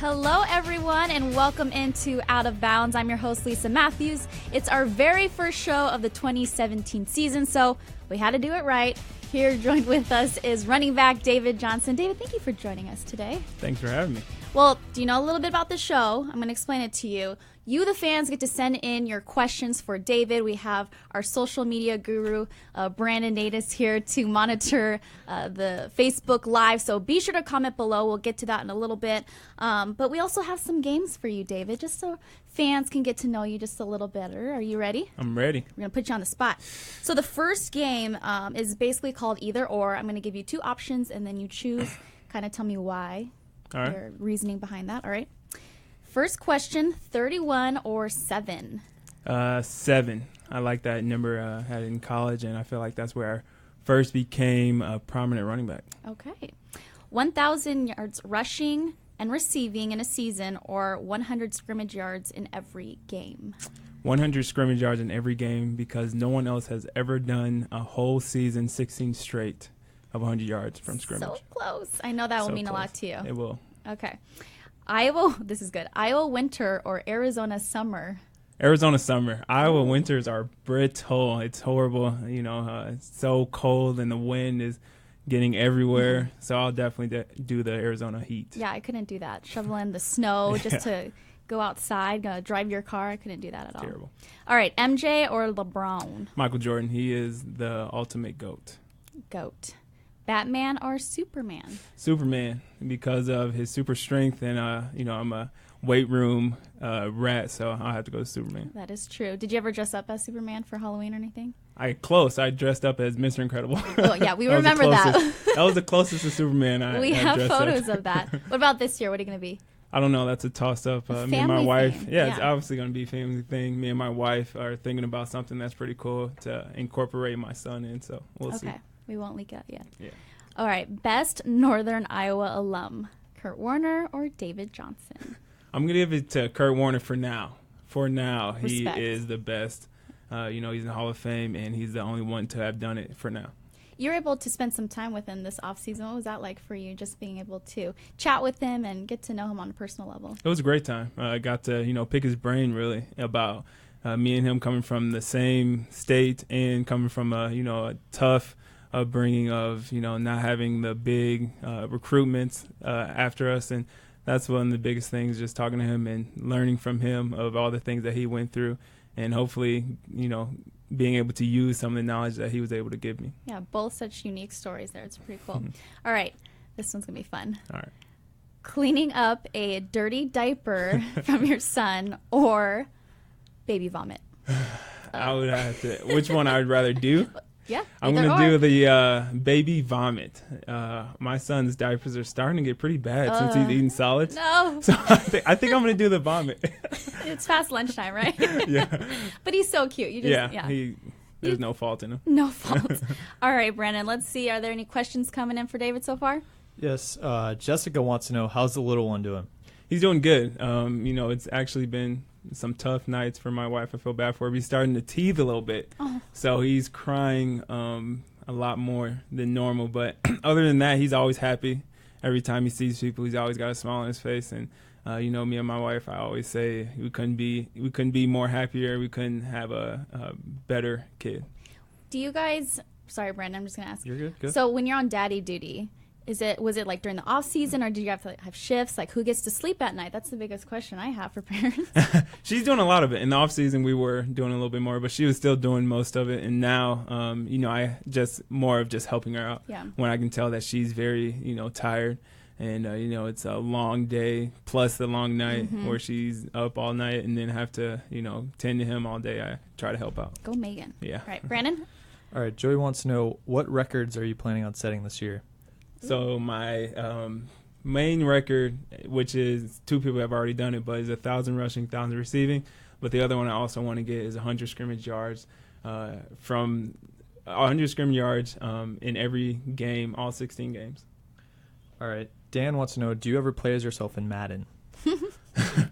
Hello, everyone, and welcome into Out of Bounds. I'm your host, Lisa Matthews. It's our very first show of the 2017 season, so we had to do it right. Here, joined with us is running back David Johnson. David, thank you for joining us today. Thanks for having me. Well, do you know a little bit about the show? I'm going to explain it to you. You, the fans, get to send in your questions for David. We have our social media guru, Brandon Natus, here to monitor the Facebook Live. So be sure to comment below. We'll get to that in a little bit. But we also have some games for you, David, just so fans can get to know you just a little better. Are you ready? I'm ready. We're going to put you on the spot. So the first game is basically called Either Or. I'm going to give you two options, and then you choose. Kind of tell me why. All right. Your reasoning behind that. All right. First question, 31 or 7? 7. I like that number. I had it in college, and I feel like that's where I first became a prominent running back. Okay. 1,000 yards rushing and receiving in a season, or 100 scrimmage yards in every game? 100 scrimmage yards in every game, because no one else has ever done a whole season, 16 straight, of 100 yards from scrimmage. So close. I know that will mean close. a lot to you. It will. Okay. This is good. Iowa winter or Arizona summer? Arizona summer. Iowa winters are brittle. It's horrible. It's so cold, and the wind is getting everywhere. So I'll definitely do the Arizona heat. Yeah, I couldn't do that. Shoveling the snow just to go outside, drive your car. I couldn't do that at all. Terrible. All right, MJ or LeBron? Michael Jordan. He is the ultimate GOAT. GOAT. Batman or Superman? Superman, because of his super strength, and I'm a weight room rat, so I'll have to go to Superman. That is true. Did you ever dress up as Superman for Halloween or anything? I dressed up as Mr. Incredible. Oh yeah, we remember that. That was the closest to Superman. We have photos of that. What about this year? What are you going to be? I don't know. That's a toss-up. Me and my wife. Yeah, it's obviously going to be a family thing. Me and my wife are thinking about something that's pretty cool to incorporate my son in, so we'll see. Okay. We won't leak out yet. Yeah. All right. Best Northern Iowa alum, Kurt Warner or David Johnson? I'm going to give it to Kurt Warner for now. For now, Respect. He is the best. He's in the Hall of Fame, and he's the only one to have done it for now. You were able to spend some time with him this offseason. What was that like for you, just being able to chat with him and get to know him on a personal level? It was a great time. I got to, pick his brain, really, about me and him coming from the same state and coming from a tough upbringing of not having the big recruitments after us, and that's one of the biggest things, just talking to him and learning from him of all the things that he went through, and hopefully being able to use some of the knowledge that he was able to give me. Yeah, both such unique stories there. It's pretty cool. All right, this one's gonna be fun. All right. Cleaning up a dirty diaper from your son or baby vomit? I would have to. Which one I would rather do? Yeah, I'm going to do the baby vomit. My son's diapers are starting to get pretty bad since he's eating solids. No. So I think I'm going to do the vomit. It's past lunchtime, right? Yeah. But he's so cute. You just, yeah. There's no fault in him. No fault. All right, Brandon, let's see. Are there any questions coming in for David so far? Yes. Jessica wants to know, how's the little one doing? He's doing good. It's actually been some tough nights for my wife. I feel bad for him. He's starting to teeth a little bit. Oh. So he's crying a lot more than normal. But other than that, he's always happy. Every time he sees people, he's always got a smile on his face. And, me and my wife, I always say we couldn't be more happier. We couldn't have a better kid. Do you guys – sorry, Brandon, I'm just going to ask. You're good. Good. So when you're on daddy duty – was it like during the off season, or did you have to have shifts? Like, who gets to sleep at night? That's the biggest question I have for parents. She's doing a lot of it. In the off season, we were doing a little bit more, but she was still doing most of it. And now, I just more of just helping her out. Yeah. When I can tell that she's very, tired, and it's a long day plus the long night where she's up all night and then have to, tend to him all day. I try to help out. Go Megan. Yeah. All right, Brandon. All right, Joey wants to know, what records are you planning on setting this year? So my main record, which is two people have already done it, but is 1,000 rushing, 1,000 receiving. But the other one I also want to get is 100 scrimmage yards from 100 scrimmage yards in every game, all 16 games. All right. Dan wants to know, do you ever play as yourself in Madden?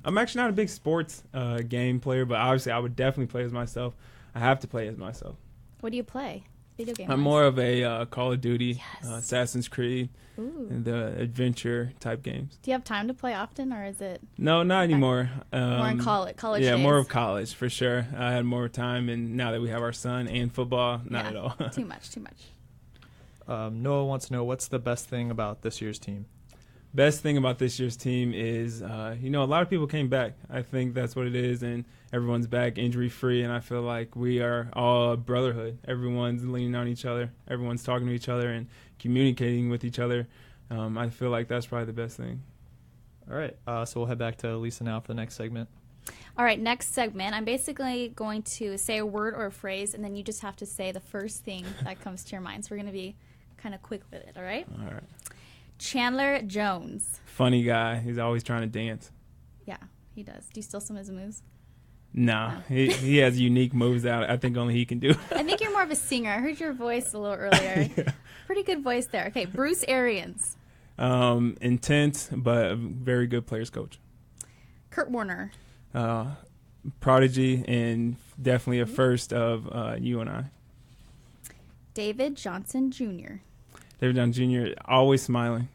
I'm actually not a big sports game player, but obviously I would definitely play as myself. I have to play as myself. What do you play? video game? I'm more of a Call of Duty, Yes. Assassin's Creed, Ooh. and the adventure type games. Do you have time to play often, or is it No, not anymore. more in college Yeah, days? more of college for sure. I had more time, and now that we have our son and football, not at all. Too much. Noah wants to know, what's the best thing about this year's team? Best thing about this year's team is, a lot of people came back. I think that's what it is, and everyone's back injury-free, and I feel like we are all a brotherhood. Everyone's leaning on each other. Everyone's talking to each other and communicating with each other. I feel like that's probably the best thing. All right, so we'll head back to Lisa now for the next segment. All right, next segment. I'm basically going to say a word or a phrase, and then you just have to say the first thing that comes to your mind. So we're going to be kind of quick with it, all right? All right. Chandler Jones. Funny guy. He's always trying to dance. Yeah, he does. Do you steal some of his moves? Nah, he has unique moves that I think only he can do. I think you're more of a singer. I heard your voice a little earlier. Yeah. Pretty good voice there. Okay, Bruce Arians. Intense, but a very good players coach. Kurt Warner. Prodigy, and definitely a first of you and I. David Johnson Jr. David Johnson Jr. always smiling.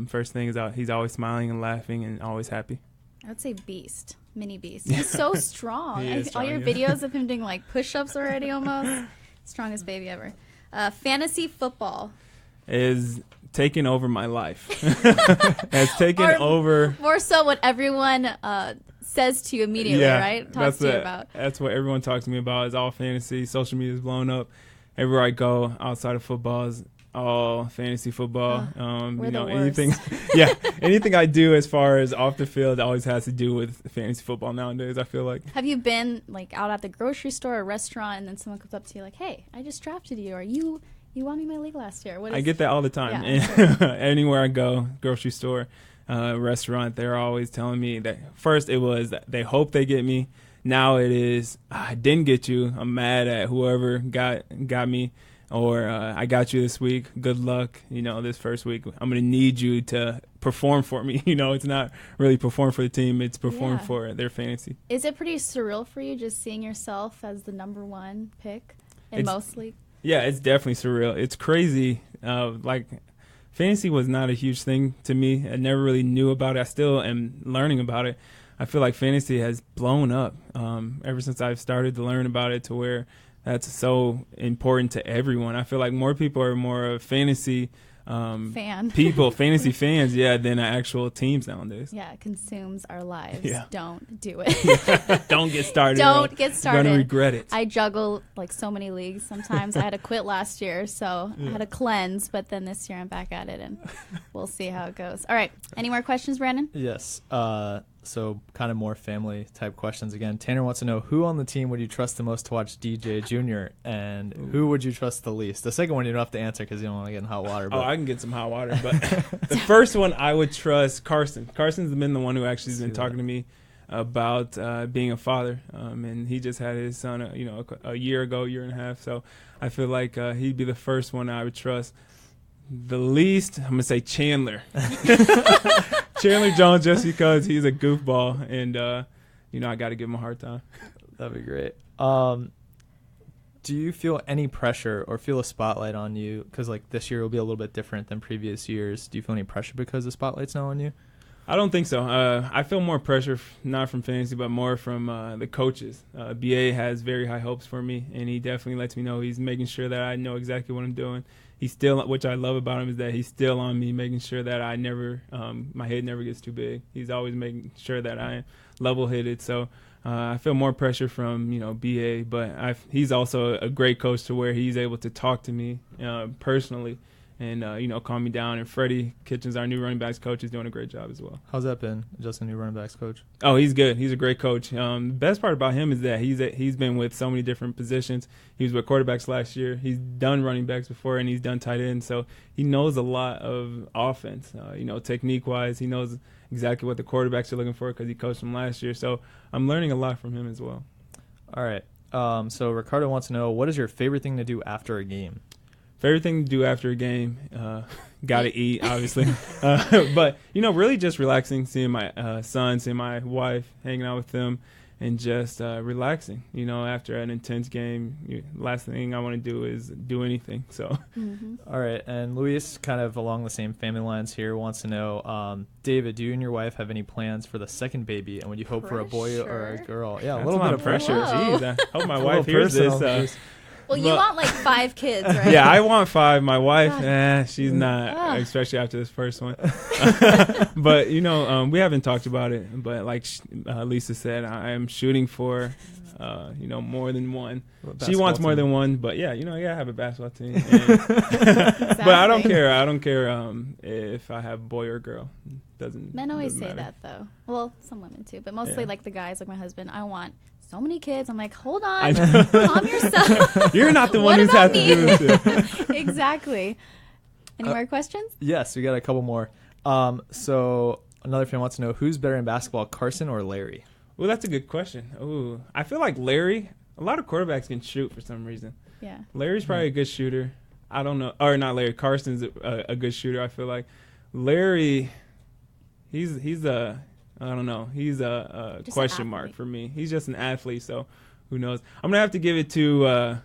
First thing is he's always smiling and laughing and always happy. I would say beast. Mini beast. He's so strong. He is strong, all your yeah. videos of him doing like push-ups already almost. Strongest baby ever. Fantasy football. Is taking over my life. Has taken Or over. More so what everyone says to you immediately, right? Talks to you about. That's what everyone talks to me about is all fantasy. Social media is blown up. Everywhere I go outside of football is all fantasy football. We're the worst. Anything yeah, anything I do as far as off the field always has to do with fantasy football nowadays, I feel like. Have you been like out at the grocery store or restaurant and then someone comes up to you like, "Hey, I just drafted you," or you won me my league last year? I get that all the time. Yeah, Anywhere I go, grocery store, restaurant, they're always telling me that first it was that they hope they get me. Now it is, I didn't get you. I'm mad at whoever got me. Or I got you this week. Good luck. This first week, I'm going to need you to perform for me. It's not really perform for the team. It's perform for their fantasy. Is it pretty surreal for you just seeing yourself as the number one pick in most leagues? Yeah, it's definitely surreal. It's crazy. Fantasy was not a huge thing to me. I never really knew about it. I still am learning about it. I feel like fantasy has blown up ever since I've started to learn about it to where that's so important to everyone. I feel like more people are more of fantasy fantasy fans, than actual teams nowadays. Yeah, it consumes our lives. Yeah. Don't do it. Don't get started. Don't get started. You're going to regret it. I juggle like so many leagues. Sometimes I had to quit last year, so I had to cleanse. But then this year I'm back at it, and we'll see how it goes. All right. Any more questions, Brandon? Yes. So kind of more family type questions again. Tanner wants to know, who on the team would you trust the most to watch DJ Jr. and who would you trust the least? The second one you don't have to answer because you don't want to get in hot water. But. I can get some hot water. But the first one I would trust Carson. Carson's been the one who actually has been talking to me about being a father. And he just had his son, a year and a half. So I feel like he'd be the first one I would trust. The least, I'm going to say Chandler. Chandler Jones, just because he's a goofball. And, I got to give him a hard time. That'd be great. Do you feel any pressure or feel a spotlight on you? Because, this year will be a little bit different than previous years. Do you feel any pressure because the spotlight's now on you? I don't think so. I feel more pressure, not from fantasy, but more from the coaches. BA has very high hopes for me, and he definitely lets me know he's making sure that I know exactly what I'm doing. He's still, which I love about him, is that he's still on me, making sure that I never, my head never gets too big. He's always making sure that I am level-headed. So I feel more pressure from, BA, but he's also a great coach to where he's able to talk to me personally and, calm me down. And Freddie Kitchens, our new running backs coach, is doing a great job as well. How's that been, just a new running backs coach? Oh, he's good. He's a great coach. The best part about him is that he's been with so many different positions. He was with quarterbacks last year. He's done running backs before, and he's done tight ends. So he knows a lot of offense. Technique-wise, he knows exactly what the quarterbacks are looking for because he coached them last year. So I'm learning a lot from him as well. All right. So Ricardo wants to know, what is your favorite thing to do after a game? Favorite thing to do after a game, gotta eat, obviously. But, really just relaxing, seeing my son, seeing my wife, hanging out with them, and just relaxing. You know, after an intense game, last thing I want to do is do anything. So, All right. And Luis, kind of along the same family lines here, wants to know, David, do you and your wife have any plans for the second baby? And would you hope for a boy or a girl? Yeah, that's a little bit of pressure. Whoa. Jeez, I hope my A wife little hears this. personal. Well, you want like 5 kids, right? Yeah, I want 5. My wife, she's not, Ugh. especially after this first one. But, you know, we haven't talked about it. But like Lisa said, I am shooting for, you know, more than one. She wants more than one. But, yeah, you know, you got to have a basketball team. Exactly. But I don't care. I don't care if I have boy or girl. Men always doesn't say matter. that, though. Well, some women, too. But mostly, Yeah. like, the guys, like my husband, I want so many kids. I'm like, hold on. I know. Calm yourself. You're not the What one who's about had to do this. Exactly. Any more questions? Yes, we got a couple more. So another fan wants to know, who's better in basketball, Carson or Larry? Well, that's a good question. Ooh, I feel like Larry, a lot of quarterbacks can shoot for some reason. Yeah. Larry's probably a good shooter. I don't know. Or not Larry. Carson's a good shooter, I feel like. Larry, he's a, I don't know. He's a Just an question mark athlete. for me. He's just an athlete, so who knows. I'm going to have to give it to, I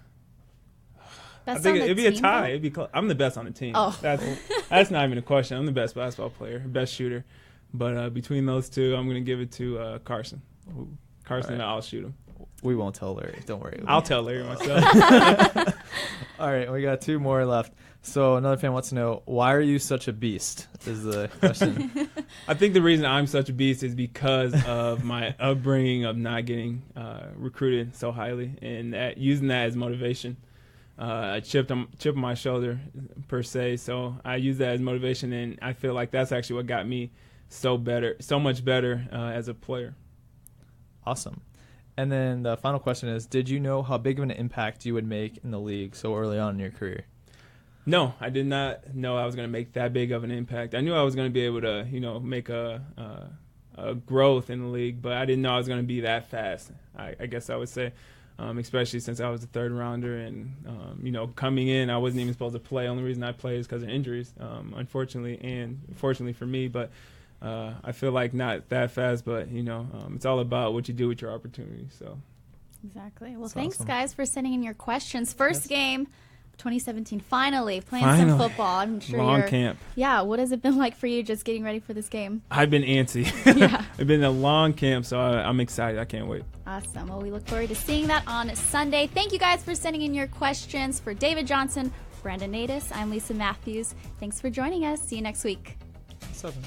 Best think on the it'd be a team, tie. though? It'd be close. I'm the best on the team. Oh. That's not even a question. I'm the best basketball player, best shooter. But between those two, I'm going to give it to Carson. Carson, All right. I'll shoot him. We won't tell Larry. Don't worry. I'll tell Larry myself. All right, we got 2 more left. So another fan wants to know, why are you such a beast? Is the question. I think the reason I'm such a beast is because of my upbringing of not getting recruited so highly, and using that as motivation. A chip on my shoulder, per se. So I use that as motivation, and I feel like that's actually what got me so much better as a player. Awesome. And then the final question is, did you know how big of an impact you would make in the league so early on in your career? No, I did not know I was going to make that big of an impact. I knew I was going to be able to, you know, make a growth in the league, but I didn't know I was going to be that fast. I guess I would say, especially since I was a 3rd rounder, and you know, coming in, I wasn't even supposed to play. Only reason I played is because of injuries, unfortunately, and fortunately for me. But I feel like not that fast, but you know, it's all about what you do with your opportunities. So Exactly. Well, That's thanks, awesome. guys, for sending in your questions. First game, 2017, finally playing Finally. some football. I'm sure long you're. camp. Yeah. What has it been like for you just getting ready for this game? I've been antsy. Yeah. It's been a long camp, so I'm excited. I can't wait. Awesome. Well, we look forward to seeing that on Sunday. Thank you guys for sending in your questions. For David Johnson, Brandon Natus, I'm Lisa Matthews. Thanks for joining us. See you next week. 7.